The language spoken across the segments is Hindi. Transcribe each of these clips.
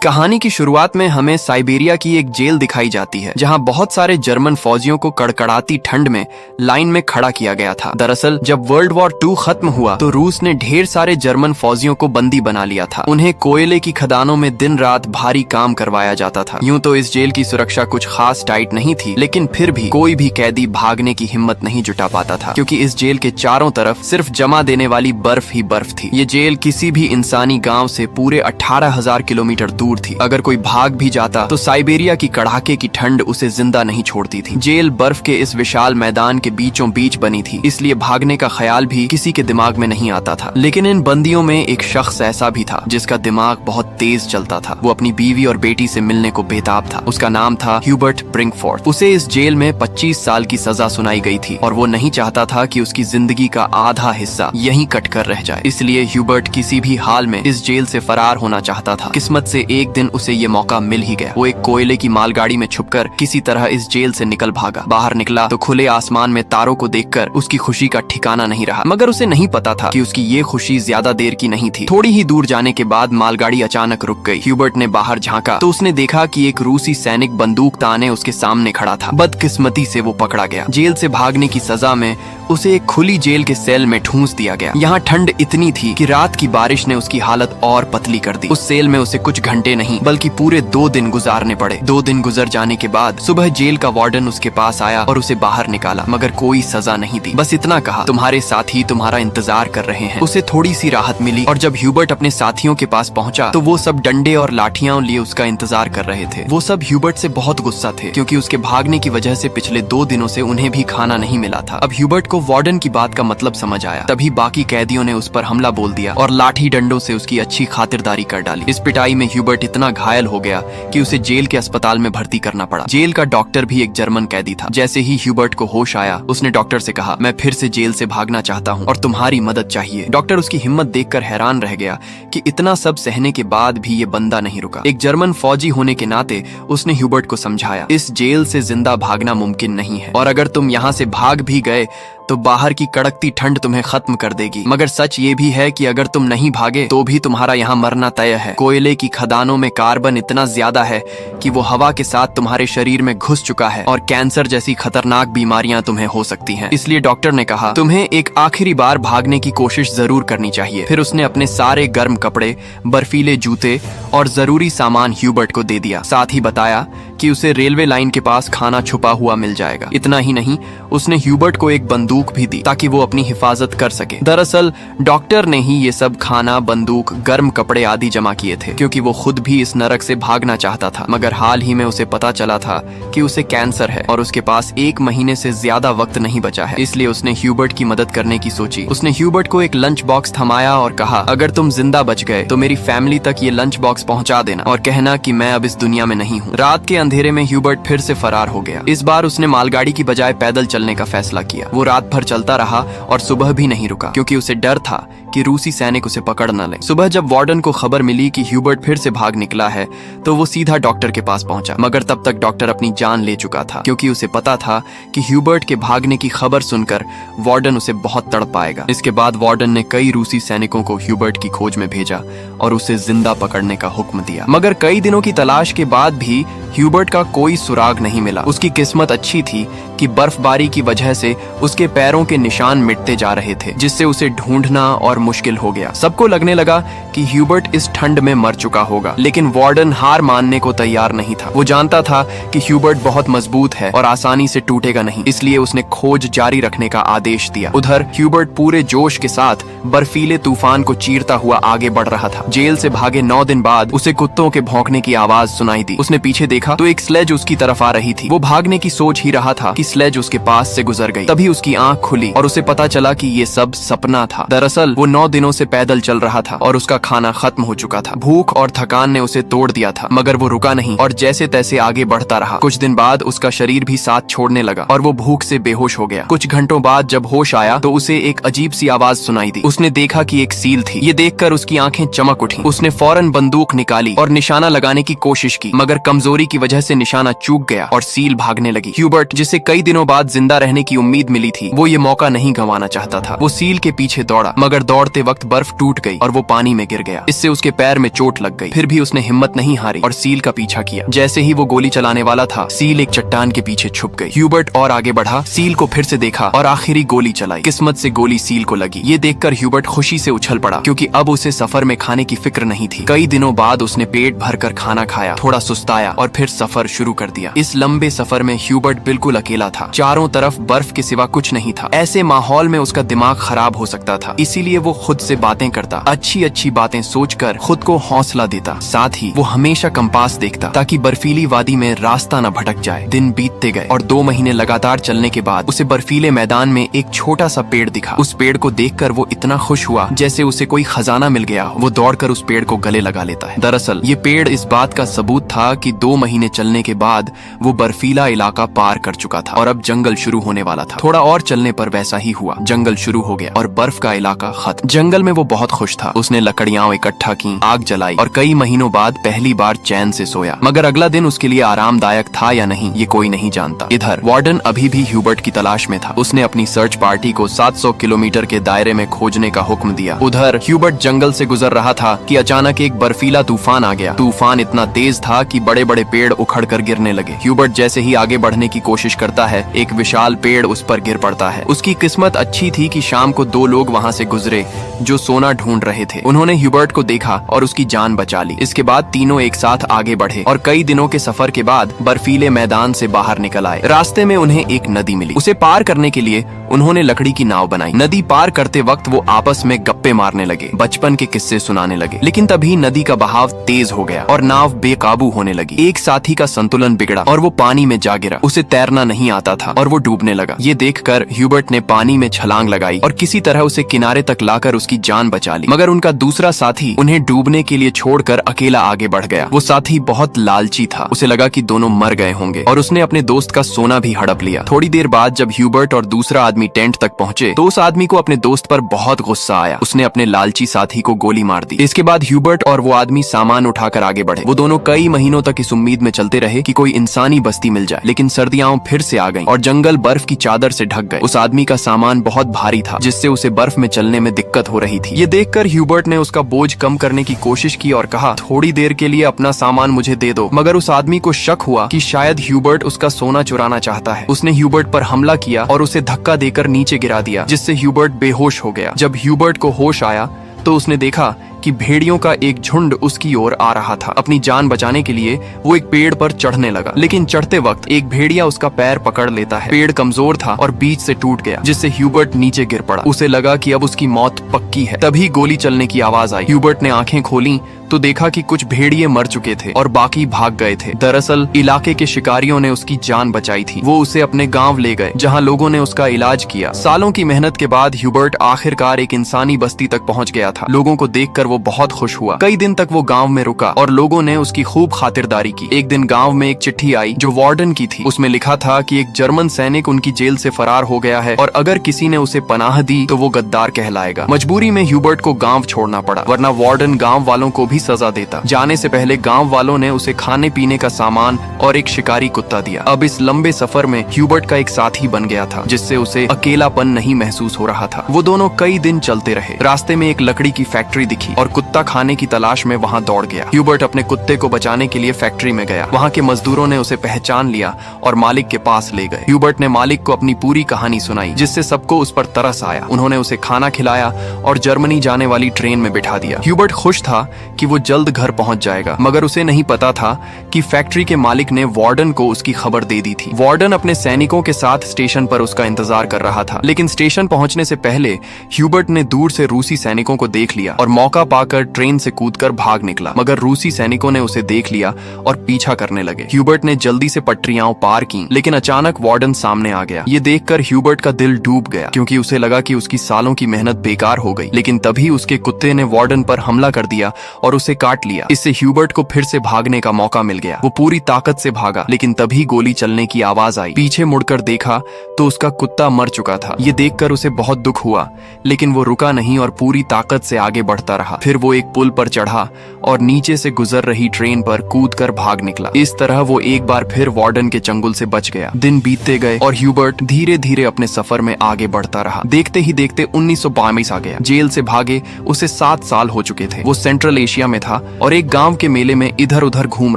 कहानी की शुरुआत में हमें साइबेरिया की एक जेल दिखाई जाती है जहां बहुत सारे जर्मन फौजियों को कड़कड़ाती ठंड में लाइन में खड़ा किया गया था। दरअसल जब वर्ल्ड वॉर 2 खत्म हुआ तो रूस ने ढेर सारे जर्मन फौजियों को बंदी बना लिया था। उन्हें कोयले की खदानों में दिन रात भारी काम करवाया जाता था। यूं तो इस जेल की सुरक्षा कुछ खास टाइट नहीं थी, लेकिन फिर भी कोई भी कैदी भागने की हिम्मत नहीं जुटा पाता था, क्योंकि इस जेल के चारों तरफ सिर्फ जमा देने वाली बर्फ ही बर्फ थी। ये जेल किसी भी इंसानी गाँव से पूरे 18,000 किलोमीटर दूर थी। अगर कोई भाग भी जाता तो साइबेरिया की कड़ाके की ठंड उसे जिंदा नहीं छोड़ती थी। जेल बर्फ के इस विशाल मैदान के बीचों बीच बनी थी, इसलिए भागने का ख्याल भी किसी के दिमाग में नहीं आता था। लेकिन इन बंदियों में एक शख्स ऐसा भी था जिसका दिमाग बहुत तेज चलता था। वो अपनी बीवी और बेटी से मिलने को बेताब था। उसका नाम था ह्यूबर्ट ब्रिंकफोर्थ। उसे इस जेल में 25 साल की सजा सुनाई गई थी और वो नहीं चाहता था कि उसकी जिंदगी का आधा हिस्सा यहीं कट कर रह जाए। इसलिए ह्यूबर्ट किसी भी हाल में इस जेल से फरार होना चाहता था। किस्मत से एक दिन उसे ये मौका मिल ही गया। वो एक कोयले की मालगाड़ी में छुपकर किसी तरह इस जेल से निकल भागा। बाहर निकला तो खुले आसमान में तारों को देखकर उसकी खुशी का ठिकाना नहीं रहा, मगर उसे नहीं पता था कि उसकी ये खुशी ज्यादा देर की नहीं थी। थोड़ी ही दूर जाने के बाद मालगाड़ी अचानक रुक गई। ह्यूबर्ट ने बाहर झांका तो उसने देखा कि एक रूसी सैनिक बंदूक ताने उसके सामने खड़ा था। बदकिस्मती से वो पकड़ा गया। जेल से भागने की सजा में उसे एक खुली जेल के सेल में ठूंस दिया गया। यहाँ ठंड इतनी थी कि रात की बारिश ने उसकी हालत और पतली कर दी। उस सेल में उसे कुछ घंटे नहीं बल्कि पूरे 2 दिन गुजारने पड़े। 2 दिन गुजर जाने के बाद सुबह जेल का वार्डन उसके पास आया और उसे बाहर निकाला, मगर कोई सजा नहीं दी। बस इतना कहा, तुम्हारे साथी तुम्हारा इंतजार कर रहे हैं। उसे थोड़ी सी राहत मिली और जब ह्यूबर्ट अपने साथियों के पास पहुंचा तो वो सब डंडे और लाठियां लिए उसका इंतजार कर रहे थे। वो सब ह्यूबर्ट से बहुत गुस्सा थे, क्योंकि उसके भागने की वजह से पिछले 2 दिनों से उन्हें भी खाना नहीं मिला था। अब ह्यूबर्ट को वार्डन की बात का मतलब समझ आया। तभी बाकी कैदियों ने उस पर हमला बोल दिया और लाठी डंडों से उसकी अच्छी खातिरदारी कर डाली। इस पिटाई में ह्यूबर्ट इतना घायल हो गया कि उसे जेल के अस्पताल में भर्ती करना पड़ा। जेल का डॉक्टर भी एक जर्मन कैदी था। जैसे ही ह्यूबर्ट को होश आया, उसने डॉक्टर से कहा, मैं फिर से जेल से भागना चाहता हूँ और तुम्हारी मदद चाहिए। डॉक्टर उसकी हिम्मत देखकर हैरान रह गया कि इतना सब सहने के बाद भी ये बंदा नहीं रुका। एक जर्मन फौजी होने के नाते उसने ह्यूबर्ट को समझाया, इस जेल से जिंदा भागना मुमकिन नहीं है, और अगर तुम यहाँ से भाग भी गए तो बाहर की कड़कती ठंड तुम्हें खत्म कर देगी। मगर सच ये भी है कि अगर तुम नहीं भागे तो भी तुम्हारा यहाँ मरना तय है। कोयले की खदानों में कार्बन इतना ज्यादा है कि वो हवा के साथ तुम्हारे शरीर में घुस चुका है और कैंसर जैसी खतरनाक बीमारियां तुम्हें हो सकती हैं। इसलिए डॉक्टर ने कहा, तुम्हें एक आखिरी बार भागने की कोशिश जरूर करनी चाहिए। फिर उसने अपने सारे गर्म कपड़े, बर्फीले जूते और जरूरी सामान ह्यूबर्ट को दे दिया। साथ ही बताया कि उसे रेलवे लाइन के पास खाना छुपा हुआ मिल जाएगा। इतना ही नहीं, उसने ह्यूबर्ट को एक बंदूक भी दी ताकि वो अपनी हिफाजत कर सके। दरअसल डॉक्टर ने ही ये सब खाना, बंदूक, गर्म कपड़े आदि जमा किए थे, क्योंकि वो खुद भी इस नरक से भागना चाहता था। मगर हाल ही में उसे पता चला था कि उसे कैंसर है और उसके पास 1 महीने से ज्यादा वक्त नहीं बचा है। इसलिए उसने ह्यूबर्ट की मदद करने की सोची। उसने ह्यूबर्ट को एक लंच बॉक्स थमाया और कहा, अगर तुम जिंदा बच गए तो मेरी फैमिली तक ये लंच बॉक्स पहुंचा देना और कहना कि मैं अब इस दुनिया में नहीं हूँ। रात के अंधेरे में ह्यूबर्ट फिर से फरार हो गया। इस बार उसने मालगाड़ी की बजाय पैदल चलने का फैसला किया। वो रात भर चलता रहा और सुबह भी नहीं रुका, क्योंकि उसे डर था कि रूसी सैनिक उसे पकड़ न लें। सुबह जब वार्डन को खबर मिली कि ह्यूबर्ट फिर से भाग निकला है तो वो सीधा डॉक्टर के पास पहुंचा। मगर तब तक डॉक्टर अपनी जान ले चुका था, क्योंकि उसे पता था कि ह्यूबर्ट के भागने की खबर सुनकर वार्डन उसे बहुत तड़पाएगा। इसके बाद वार्डन ने कई रूसी सैनिकों को ह्यूबर्ट की खोज में भेजा और उसे जिंदा पकड़ने का हुक्म दिया। मगर कई दिनों की तलाश के बाद भी ह्यूबर्ट का कोई सुराग नहीं मिला। उसकी किस्मत अच्छी थी कि बर्फबारी की वजह से उसके पैरों के निशान मिटते जा रहे थे, जिससे उसे ढूंढना और मुश्किल हो गया। सबको लगने लगा कि ह्यूबर्ट इस ठंड में मर चुका होगा, लेकिन वार्डन हार मानने को तैयार नहीं था। वो जानता था कि ह्यूबर्ट बहुत मजबूत है और आसानी से टूटेगा नहीं, इसलिए उसने खोज जारी रखने का आदेश दिया। उधर ह्यूबर्ट पूरे जोश के साथ बर्फीले तूफान को चीरता हुआ आगे बढ़ रहा था। जेल से भागे 9 दिन बाद उसे कुत्तों के भौंकने की आवाज सुनाई दी। उसने पीछे देखा तो एक स्लेज उसकी तरफ आ रही थी। वो भागने की सोच ही रहा था कि स्लेज उसके पास से गुजर गई। तभी उसकी आंख खुली और उसे पता चला कि ये सब सपना था। दरअसल वो 9 दिनों से पैदल चल रहा था और उसका खाना खत्म हो चुका था। भूख और थकान ने उसे तोड़ दिया था, मगर वो रुका नहीं और जैसे तैसे आगे बढ़ता रहा। कुछ दिन बाद उसका शरीर भी साथ छोड़ने लगा और वो भूख से बेहोश हो गया। कुछ घंटों बाद जब होश आया तो उसे एक अजीब सी आवाज सुनाई दी। उसने देखा कि एक सील थी। ये देखकर उसकी आंखें चमक उठी। उसने फौरन बंदूक निकाली और निशाना लगाने की कोशिश की, मगर कमजोरी की वजह से निशाना चूक गया और सील भागने लगी। ह्यूबर्ट, जिसे कई दिनों बाद जिंदा रहने की उम्मीद मिली थी, वो ये मौका नहीं गंवाना चाहता था। वो सील के पीछे दौड़ा, मगर दौड़ते वक्त बर्फ टूट गई और वो पानी में गिर गया। इससे उसके पैर में चोट लग गई। फिर भी उसने हिम्मत नहीं हारी और सील का पीछा किया। जैसे ही वो गोली चलाने वाला था, सील एक चट्टान के पीछे छुप गई। ह्यूबर्ट और आगे बढ़ा, सील को फिर से देखा और आखिरी गोली चलाई। किस्मत से गोली सील को लगी। ये देखकर ह्यूबर्ट खुशी से उछल पड़ा, क्योंकि अब उसे सफर में खाने की फिक्र नहीं थी। कई दिनों बाद उसने पेट भरकर खाना खाया, थोड़ा सुस्ताया और फिर सफर शुरू कर दिया। इस लंबे सफर में ह्यूबर्ट बिल्कुल अकेला था। चारों तरफ बर्फ के सिवा कुछ नहीं था। ऐसे माहौल में उसका दिमाग खराब हो सकता था। इसीलिए वो खुद से बातें करता, अच्छी अच्छी बातें सोचकर खुद को हौसला देता। साथ ही वो हमेशा कंपास देखता, ताकि बर्फीली वादी में रास्ता न भटक जाए। दिन बीतते गए और 2 महीने लगातार चलने के बाद उसे बर्फीले मैदान में एक छोटा सा पेड़ दिखा। उस पेड़ को देखकर वो इतना खुश हुआ जैसे उसे कोई खजाना मिल गया हो। वो दौड़कर उस पेड़ को गले लगा लेता है। दरअसल ये पेड़ इस बात का सबूत था कि 2 महीने चलने के बाद वो बर्फीला इलाका पार कर चुका था और अब जंगल शुरू होने वाला था। थोड़ा और चलने पर वैसा ही हुआ। जंगल शुरू हो गया और बर्फ का इलाका खत्म। जंगल में वो बहुत खुश था। उसने लकड़ियां इकट्ठा की, आग जलाई और कई महीनों बाद पहली बार चैन से सोया। मगर अगला दिन उसके लिए आरामदायक था या नहीं, ये कोई नहीं जानता। इधर वार्डन अभी भी ह्यूबर्ट की तलाश में था। उसने अपनी सर्च पार्टी को 700 किलोमीटर के दायरे में खोजने का हुक्म दिया। उधर ह्यूबर्ट जंगल से गुजर रहा था कि अचानक एक बर्फीला तूफान आ गया। तूफान इतना तेज था कि बड़े बड़े पेड़ उखड़कर गिरने लगे। ह्यूबर्ट जैसे ही आगे बढ़ने की कोशिश करता है, एक विशाल पेड़ उस पर गिर पड़ता है। उसकी किस्मत अच्छी थी कि शाम को 2 लोग वहाँ से गुजरे जो सोना ढूंढ रहे थे। उन्होंने ह्यूबर्ट को देखा और उसकी जान बचा ली। इसके बाद तीनों एक साथ आगे बढ़े और कई दिनों के सफर के बाद बर्फीले मैदान से बाहर निकल आए। रास्ते में उन्हें एक नदी मिली। उसे पार करने के लिए उन्होंने लकड़ी की नाव बनाई। नदी पार करते वक्त वो आपस में गप्पे मारने लगे, बचपन के किस्से सुनाने लगे। लेकिन तभी नदी का बहाव तेज हो गया और नाव बेकाबू होने लगी। एक साथी का संतुलन बिगड़ा और वो पानी में जा गिरा। उसे तैरना नहीं आता था और वो डूबने लगा। ये देखकर ह्यूबर्ट ने पानी में छलांग लगाई और किसी तरह उसे किनारे तक लाकर उसकी जान बचा ली। मगर उनका दूसरा साथी उन्हें डूबने के लिए छोड़कर अकेला आगे बढ़ गया। वो साथी बहुत लालची था। उसे लगा कि दोनों मर गए होंगे और उसने अपने दोस्त का सोना भी हड़प लिया। थोड़ी देर बाद जब ह्यूबर्ट और दूसरा आदमी टेंट तक पहुंचे तो उस आदमी को अपने दोस्त पर बहुत गुस्सा आया। उसने अपने लालची साथी को गोली मार दी। इसके बाद ह्यूबर्ट और वो आदमी सामान उठाकर आगे बढ़े। वो दोनों कई महीनों तक इस उम्मीद में चलते रहे कि कोई इंसानी बस्ती मिल जाए। लेकिन सर्दियां फिर से आ गईं और जंगल बर्फ की चादर से ढक गए। उस आदमी का सामान बहुत भारी था, जिससे उसे बर्फ में चलने में दिक्कत हो रही थी। ये देखकर ह्यूबर्ट ने उसका बोझ कम करने की कोशिश की और कहा, थोड़ी देर के लिए अपना सामान मुझे दे दो। मगर उस आदमी को शक हुआ कि शायद ह्यूबर्ट उसका सोना चुराना चाहता है। उसने ह्यूबर्ट पर हमला किया और उसे धक्का देकर नीचे गिरा दिया, जिससे ह्यूबर्ट बेहोश हो गया। जब ह्यूबर्ट को होश आया तो उसने देखा कि भेड़ियों का एक झुंड उसकी ओर आ रहा था। अपनी जान बचाने के लिए वो एक पेड़ पर चढ़ने लगा, लेकिन चढ़ते वक्त एक भेड़िया उसका पैर पकड़ लेता है। पेड़ कमजोर था और बीच से टूट गया, जिससे ह्यूबर्ट नीचे गिर पड़ा। उसे लगा कि अब उसकी मौत पक्की है। तभी गोली चलने की आवाज आई। ह्यूबर्ट ने आंखें खोली तो देखा कि कुछ भेड़िए मर चुके थे और बाकी भाग गए थे। दरअसल इलाके के शिकारियों ने उसकी जान बचाई थी। वो उसे अपने गांव ले गए, जहां लोगों ने उसका इलाज किया। सालों की मेहनत के बाद ह्यूबर्ट आखिरकार एक इंसानी बस्ती तक पहुंच गया था। लोगों को देखकर वो बहुत खुश हुआ। कई दिन तक वो गांव में रुका और लोगों ने उसकी खूब खातिरदारी की। एक दिन गांव में एक चिट्ठी आई जो वार्डन की थी। उसमें लिखा था कि एक जर्मन सैनिक उनकी जेल से फरार हो गया है और अगर किसी ने उसे पनाह दी तो वो गद्दार कहलाएगा। मजबूरी में ह्यूबर्ट को गांव छोड़ना पड़ा, वरना वार्डन गांव वालों को भी सजा देता। जाने से पहले गांव वालों ने उसे खाने पीने का सामान और एक शिकारी कुत्ता दिया। अब इस लंबे सफर में ह्यूबर्ट का एक साथी बन गया था, जिससे उसे अकेलापन नहीं महसूस हो रहा था। वो दोनों कई दिन चलते रहे। रास्ते में एक लकड़ी की फैक्ट्री दिखी और कुत्ता खाने की तलाश में वहां दौड़ गया। ह्यूबर्ट अपने कुत्ते को बचाने के लिए फैक्ट्री में गया। वहां के मजदूरों ने उसे पहचान लिया और मालिक के पास ले गए। ह्यूबर्ट ने मालिक को अपनी पूरी कहानी सुनाई, जिससे सबको उस पर तरस आया। उन्होंने उसे खाना खिलाया और जर्मनी जाने वाली ट्रेन में बिठा दिया। ह्यूबर्ट खुश था कि वो जल्द घर पहुंच जाएगा, मगर उसे नहीं पता था कि फैक्ट्री के मालिक ने वार्डन को उसकी खबर दे दी थी। वार्डन अपने सैनिकों के साथ स्टेशन पर उसका इंतजार कर रहा था, लेकिन स्टेशन पहुंचने से पहले ह्यूबर्ट ने दूर से रूसी सैनिकों को देख लिया और मौका पाकर ट्रेन से कूदकर भाग निकला। मगर रूसी सैनिकों ने उसे देख लिया और पीछा करने लगे। ह्यूबर्ट ने जल्दी से पटरियां पार की, लेकिन अचानक वार्डन सामने आ गया। ये देखकर ह्यूबर्ट का दिल डूब गया, क्योंकि उसे लगा कि उसकी सालों की मेहनत बेकार हो गई। लेकिन तभी उसके कुत्ते ने वार्डन पर हमला कर दिया और उसे काट लिया। इससे ह्यूबर्ट को फिर से भागने का मौका मिल गया। वो पूरी ताकत से भागा, लेकिन तभी गोली चलने की आवाज आई। पीछे मुड़कर देखा तो उसका कुत्ता मर चुका था। ये देखकर उसे बहुत दुख हुआ, लेकिन वो रुका नहीं और पूरी ताकत से आगे बढ़ता रहा। फिर वो एक पुल पर चढ़ा और नीचे से गुजर रही ट्रेन पर कूदकर भाग निकला। इस तरह वो एक बार फिर वार्डन के चंगुल से बच गया। दिन बीतते गए और ह्यूबर्ट धीरे धीरे अपने सफर में आगे बढ़ता रहा। देखते ही देखते 1922 आ गया। जेल से भागे उसे 7 साल हो चुके थे। वो सेंट्रल एशिया में था और एक गांव के मेले में इधर उधर घूम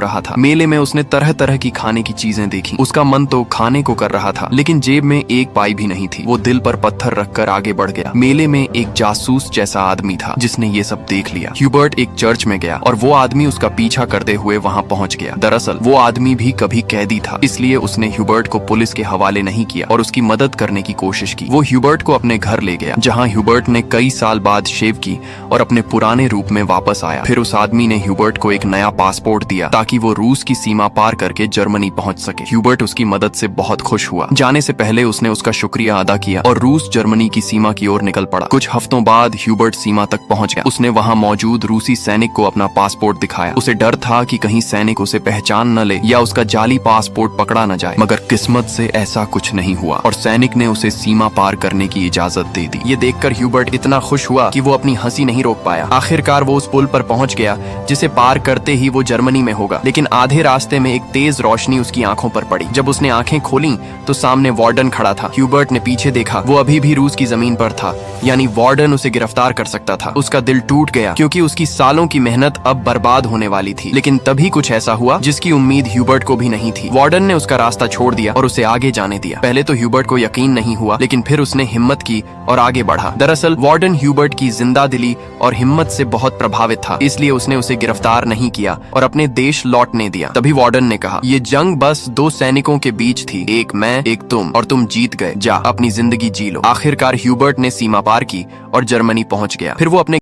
रहा था। मेले में उसने तरह तरह की खाने की चीजें देखी। उसका मन तो खाने को कर रहा था, लेकिन जेब में एक पाई भी नहीं थी। वो दिल पर पत्थर रखकर आगे बढ़ गया। मेले में एक जासूस जैसा आदमी था जिसने ये सब देख लिया। ह्यूबर्ट एक चर्च में गया और वो आदमी उसका पीछा करते हुए वहां पहुंच गया। दरअसल वो आदमी भी कभी कैदी था, इसलिए उसने ह्यूबर्ट को पुलिस के हवाले नहीं किया और उसकी मदद करने की कोशिश की। वो ह्यूबर्ट को अपने घर ले गया, जहां ह्यूबर्ट ने कई साल बाद शेव की और अपने पुराने रूप में वापस आया। फिर उस आदमी ने ह्यूबर्ट को एक नया पासपोर्ट दिया ताकि वो रूस की सीमा पार करके जर्मनी पहुंच सके। ह्यूबर्ट उसकी मदद से बहुत खुश हुआ। जाने से पहले उसने उसका शुक्रिया अदा किया और रूस जर्मनी की सीमा की ओर निकल पड़ा। कुछ हफ्तों बाद ह्यूबर्ट सीमा तक पहुंच गया। उसने वहां मौजूद रूसी सैनिक को अपना पासपोर्ट दिखाया। उसे डर था कि कहीं सैनिक उसे पहचान न ले या उसका जाली पासपोर्ट पकड़ा न जाए, मगर किस्मत से ऐसा कुछ नहीं हुआ और सैनिक ने उसे सीमा पार करने की इजाजत दे दी। ये देखकर ह्यूबर्ट इतना खुश हुआ कि वो अपनी हंसी नहीं रोक पाया। आखिरकार वो उस पुल पर पहुंच गया जिसे पार करते ही वो जर्मनी में होगा। लेकिन आधे रास्ते में एक तेज रोशनी उसकी आंखों पर पड़ी। जब उसने आंखें खोली तो सामने वार्डन खड़ा था। ह्यूबर्ट ने पीछे देखा, वो अभी भी रूस की जमीन पर था, यानी वार्डन उसे गिरफ्तार कर सकता था। उसका दिल टूट गया क्योंकि उसकी सालों की मेहनत अब बर्बाद होने वाली थी। लेकिन तभी कुछ ऐसा हुआ जिसकी उम्मीद ह्यूबर्ट को भी नहीं थी। वार्डन ने उसका रास्ता छोड़ दिया और उसे आगे जाने दिया। पहले तो ह्यूबर्ट को यकीन नहीं हुआ, लेकिन फिर उसने हिम्मत की और आगे बढ़ा। दरअसल वार्डन ह्यूबर्ट की जिंदा दिली और हिम्मत से बहुत प्रभावित था, इसलिए उसने उसे गिरफ्तार नहीं किया और अपने देश लौटने दिया। तभी वार्डन ने कहा, ये जंग बस 2 सैनिकों के बीच थी, एक मैं एक तुम, और तुम जीत गए। जा अपनी जिंदगी जी लो। आखिरकार ह्यूबर्ट ने सीमा पार की और जर्मनी पहुंच गया। फिर वो अपने